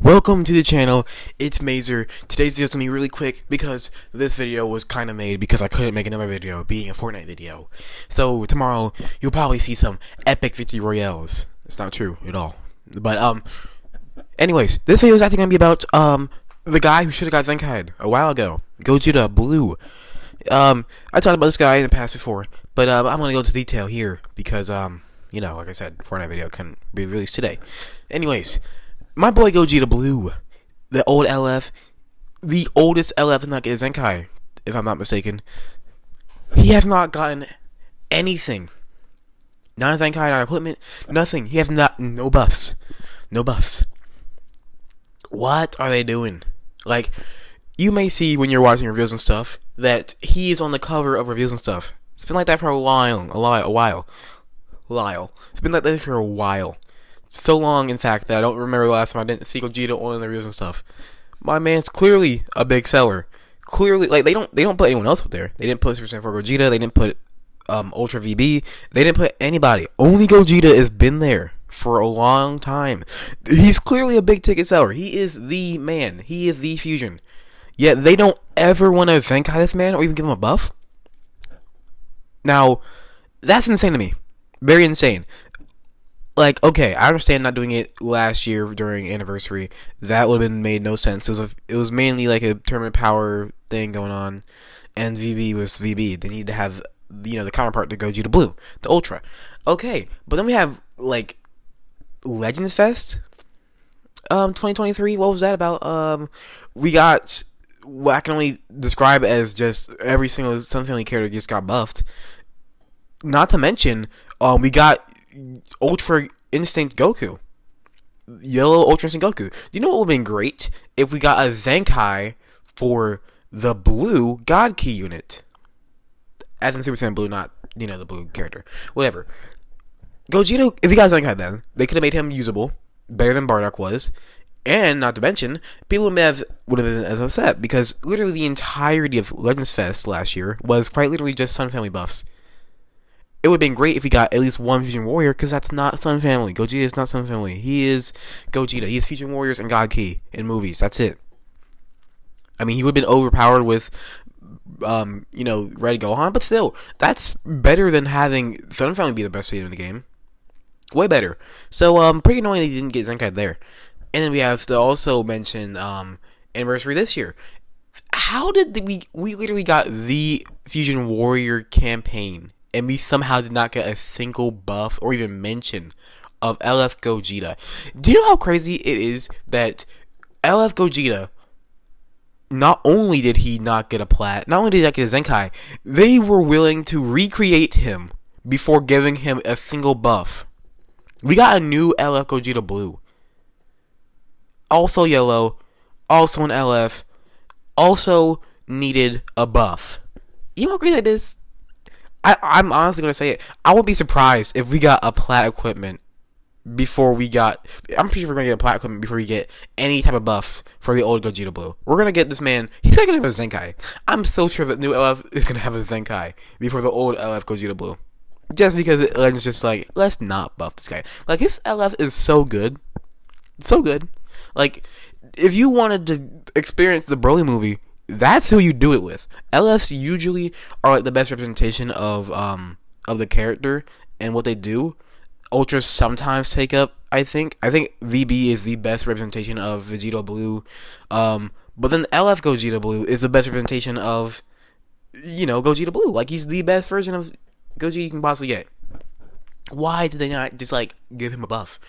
Welcome to the channel. It's Mazer. Today's video is gonna be really quick because this video was kind of made because I couldn't make another video, being a Fortnite video. So tomorrow you'll probably see some epic victory royales. It's not true at all. But anyways, this video is actually gonna be about the guy who should have got Zenkai'd a while ago, Gogeta Blue. I talked about this guy in the past before, but I'm gonna go into detail here because you know, like I said, Fortnite video couldn't be released today. Anyways. My boy Gogeta Blue, the old LF, the oldest LF to not get a Zenkai, if I'm not mistaken. He has not gotten anything. Not a Zenkai, not equipment, nothing. He has no buffs. No buffs. What are they doing? Like, you may see when you're watching reviews and stuff, that he is on the cover of reviews and stuff. It's been like that for a while. It's been like that for a while. So long, in fact, that I don't remember the last time I didn't see Gogeta on the reviews and stuff. My man's clearly a big seller. Clearly, like they don't put anyone else up there. They didn't put 6% for Gogeta. They didn't put Ultra VB. They didn't put anybody. Only Gogeta has been there for a long time. He's clearly a big ticket seller. He is the man. He is the fusion. Yet they don't ever want to Zenkai this man or even give him a buff. Now, that's insane to me. Very insane. Like, okay, I understand not doing it last year during anniversary. That would have made no sense. It was mainly like a tournament power thing going on, and VB was VB. They need to have, you know, the counterpart to Gogeta Blue, the Ultra. Okay, but then we have like Legends Fest, 2023. What was that about? We got what I can only describe as just every single Sun Family character just got buffed. Not to mention, we got Ultra Instinct Goku. Yellow Ultra Instinct Goku. Do you know what would have been great? If we got a Zenkai for the blue God Key unit. As in Super Saiyan Blue, not, you know, the blue character. Whatever. Gogeta, if you got Zenkai then, they could have made him usable. Better than Bardock was. And, not to mention, people would have been as upset. Because literally the entirety of Legends Fest last year was quite literally just Sun Family buffs. It would have been great if we got at least one Fusion Warrior, because that's not Sun Family. Gogeta is not Sun Family. He is Gogeta. He is Fusion Warriors and God Key in movies. That's it. I mean, he would have been overpowered with, you know, Red Gohan, but still, that's better than having Sun Family be the best Fusion in the game. Way better. So, pretty annoying that he didn't get Zenkai there. And then we have to also mention, anniversary this year. How did we literally got the Fusion Warrior campaign, and we somehow did not get a single buff or even mention of LF Gogeta. Do you know how crazy it is that LF Gogeta, not only did he not get a plat, not only did he not get a Zenkai, they were willing to recreate him before giving him a single buff. We got a new LF Gogeta Blue. Also yellow, also an LF, also needed a buff. You know how crazy that is? I'm honestly going to say it. I would be surprised if we got a plat equipment before we got... I'm pretty sure we're going to get a plat equipment before we get any type of buff for the old Gogeta Blue. We're going to get this man... He's not going to have a Zenkai. I'm so sure that new LF is going to have a Zenkai before the old LF Gogeta Blue. Just because it's just like, let's not buff this guy. Like, his LF is so good. So good. Like, if you wanted to experience the Broly movie... That's who you do it with. LFs usually are like the best representation of the character and what they do. Ultras sometimes take up, I think. I think VB is the best representation of Vegeta Blue. But then LF Gogeta Blue is the best representation of, you know, Gogeta Blue. Like, he's the best version of Gogeta you can possibly get. Why did they not just, like, give him a buff?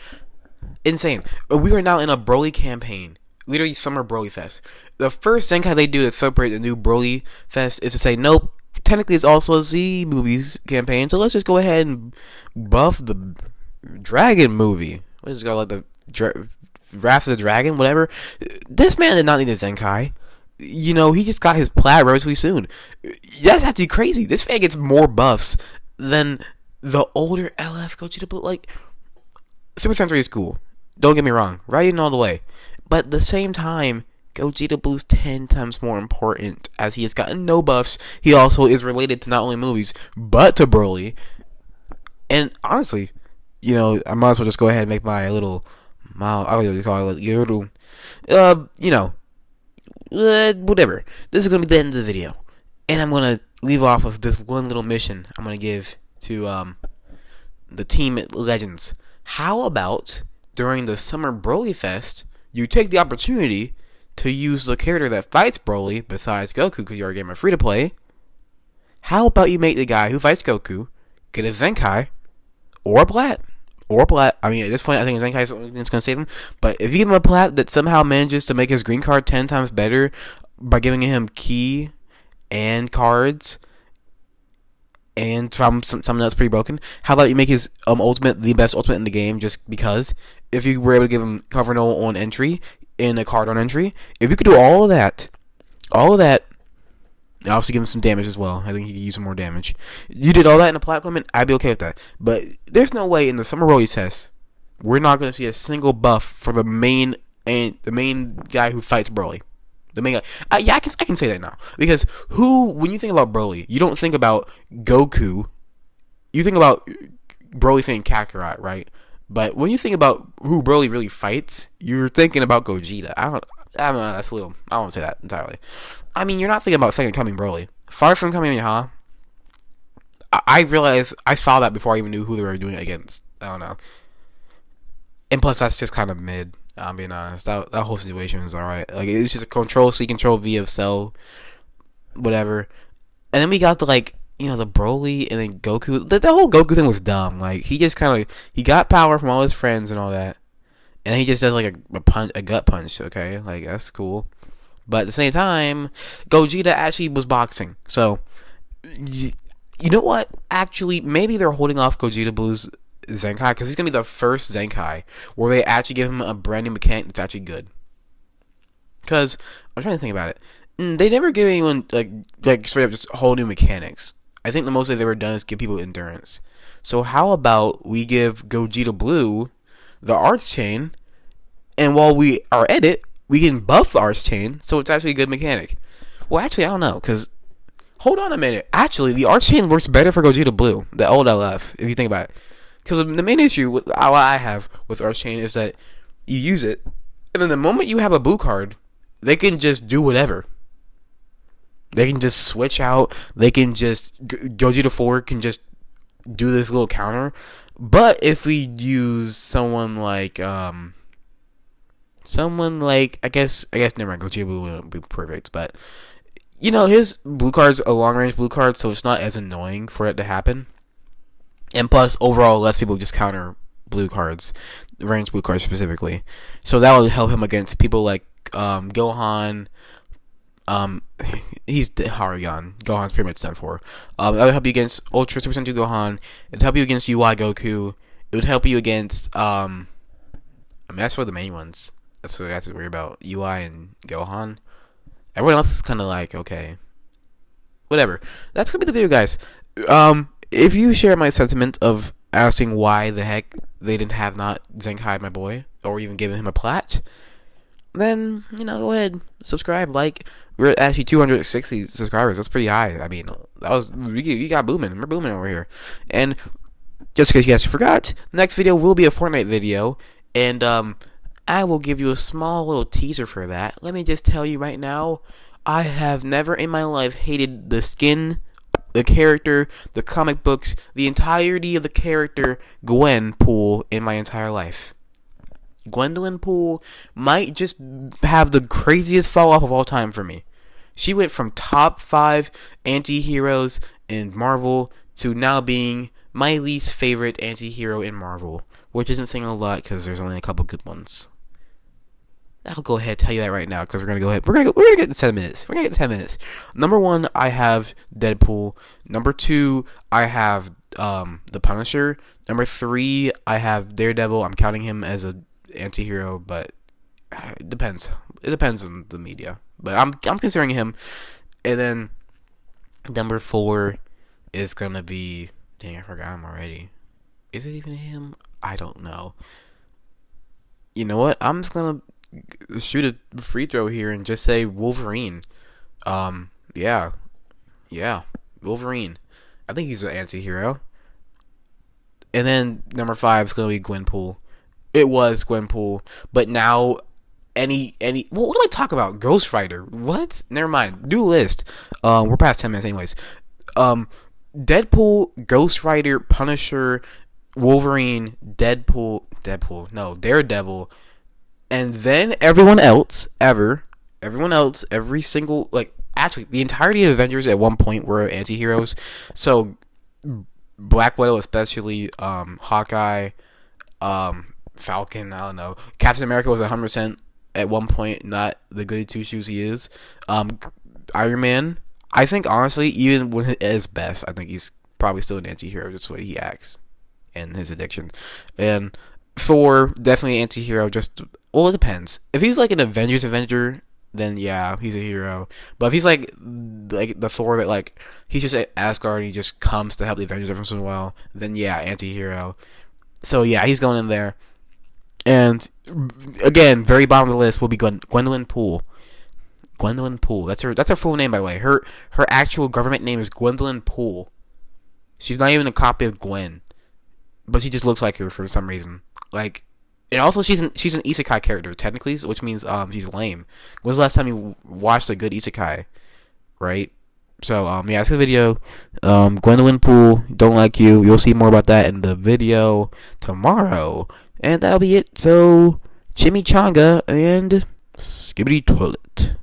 Insane. We are now in a Broly campaign. Literally Summer Broly Fest. The first Zenkai they do to celebrate the new Broly Fest is to say, nope, technically it's also a Z movies campaign, so let's just go ahead and buff the Dragon movie. Let's go like the Wrath of the Dragon, whatever. This man did not need a Zenkai. You know, he just got his plat relatively soon. That's actually crazy. This man gets more buffs than the older LF Gogeta Blue. Like, Super Sensory is cool. Don't get me wrong. Riding all the way. But at the same time, Gogeta Blue's 10 times more important, as he has gotten no buffs. He also is related to not only movies, but to Broly. And honestly, you know, I might as well just go ahead and make my little I'll just call it Yodel. You know, whatever. This is gonna be the end of the video, and I'm gonna leave off with this one little mission I'm gonna give to the team legends. How about during the Summer Broly Fest, you take the opportunity to use the character that fights Broly besides Goku, because you're a gamer free to play. How about you make the guy who fights Goku get a Zenkai or a Plat? Or a Plat. I mean, at this point, I think Zenkai is the only thing that's going to save him. But if you give him a Plat that somehow manages to make his green card 10 times better by giving him key and cards and from something that's pretty broken, how about you make his ultimate the best ultimate in the game just because? If you were able to give him cover no on entry and a card on entry, if you could do all of that, obviously give him some damage as well. I think he could use some more damage. You did all that in a platform, and I'd be okay with that. But there's no way in the Summer Broly test we're not going to see a single buff for the main guy who fights Broly. The main guy. Yeah, I can say that now, because when you think about Broly, you don't think about Goku. You think about Broly saying Kakarot, right? But when you think about who Broly really fights, you're thinking about Gogeta. I don't know. That's a little. I won't say that entirely. I mean, you're not thinking about Second Coming Broly. Far from Kamehameha, I realized I saw that before I even knew who they were doing it against. I don't know. And plus, that's just kind of mid. I'm being honest. That whole situation was alright. Like, it's just a control C, control V of Cell, whatever. And then we got the the Broly and then Goku. The whole Goku thing was dumb. Like, he just kind of he got power from all his friends and all that, and he just does like a gut punch. Okay, like that's cool. But at the same time, Gogeta actually was boxing. So, you know what? Actually, maybe they're holding off Gogeta Blue's Zenkai because he's going to be the first Zenkai where they actually give him a brand new mechanic that's actually good. Because, I'm trying to think about it. They never give anyone, like straight up just whole new mechanics. I think the most they've ever done is give people endurance. So, how about we give Gogeta Blue the Arch Chain, and while we are at it, we can buff the Arch Chain, so it's actually a good mechanic. Well, actually, I don't know, because hold on a minute. Actually, the Arch Chain works better for Gogeta Blue, the old LF, if you think about it. Because the main issue with what I have with Arch Chain is that you use it, and then the moment you have a blue card, they can just do whatever. They can just switch out. They can just Gogeta 4 can just do this little counter. But if we use someone like I guess never mind, Gogeta Blue wouldn't be perfect, but his blue card's a long range blue card, so it's not as annoying for it to happen. And plus, overall, less people just counter blue cards, range blue cards specifically. So that will help him against people like Gohan. He's Haragon. Gohan's pretty much done for. That would help you against Ultra Super Sentai Gohan. It would help you against UI Goku. It would help you against I mean, that's for the main ones. That's what I have to worry about. UI and Gohan. Everyone else is kind of like, okay, whatever. That's gonna be the video, guys. If you share my sentiment of asking why the heck they didn't have not Zenkai my boy, or even giving him a plat, then go ahead, subscribe, like. We're at actually 260 subscribers. That's pretty high. I mean, we got booming. We're booming over here. And just in case you guys forgot, the next video will be a Fortnite video, and I will give you a small little teaser for that. Let me just tell you right now, I have never in my life hated the skin, the character, the comic books, the entirety of the character Gwen pool in my entire life. Gwendolyn Poole might just have the craziest fall off of all time for me. She went from top 5 anti-heroes in Marvel to now being my least favorite anti-hero in Marvel, which isn't saying a lot because there's only a couple good ones. I'll go ahead and tell you that right now because we're gonna get in 10 minutes. We're gonna get in 10 minutes. Number 1, I have Deadpool. Number 2, I have the Punisher. Number 3, I have Daredevil. I'm counting him as a anti-hero, but it depends. It depends on the media. But I'm considering him. And then number 4 is gonna be, dang, I forgot him already. Is it even him? I don't know. You know what? I'm just gonna shoot a free throw here and just say Wolverine. Yeah, Wolverine. I think he's an anti-hero. And then number 5 is gonna be Gwenpool. It was Gwenpool, but now what do I talk about? Ghost Rider. What? Never mind. New list. We're past 10 minutes anyways. Um, Deadpool, Ghost Rider, Punisher, Wolverine, no, Daredevil, and then everyone else, every single actually the entirety of Avengers at one point were anti-heroes. So Black Widow, especially, Hawkeye, Falcon, I don't know. Captain America was 100% at one point not the goody two shoes he is. Iron Man, I think honestly, even when at his best, I think he's probably still an anti-hero just the way he acts and his addiction. And Thor, definitely anti-hero. Just, well, it depends. If he's like an Avengers Avenger, then yeah, he's a hero. But if he's like the Thor that like he's just at Asgard and he just comes to help the Avengers every once in a while, then yeah, anti-hero. So yeah, he's going in there. And again, very bottom of the list will be Gwendolyn Poole. Gwendolyn Poole. That's her full name, by the way. Her actual government name is Gwendolyn Poole. She's not even a copy of Gwen, but she just looks like her for some reason. Like, and also she's an isekai character technically, which means she's lame. When was the last time you watched a good isekai? Right. So yeah, that's the video. Gwendolyn Poole, don't like you. You'll see more about that in the video tomorrow. And that'll be it. So, chimichanga and skibbity toilet.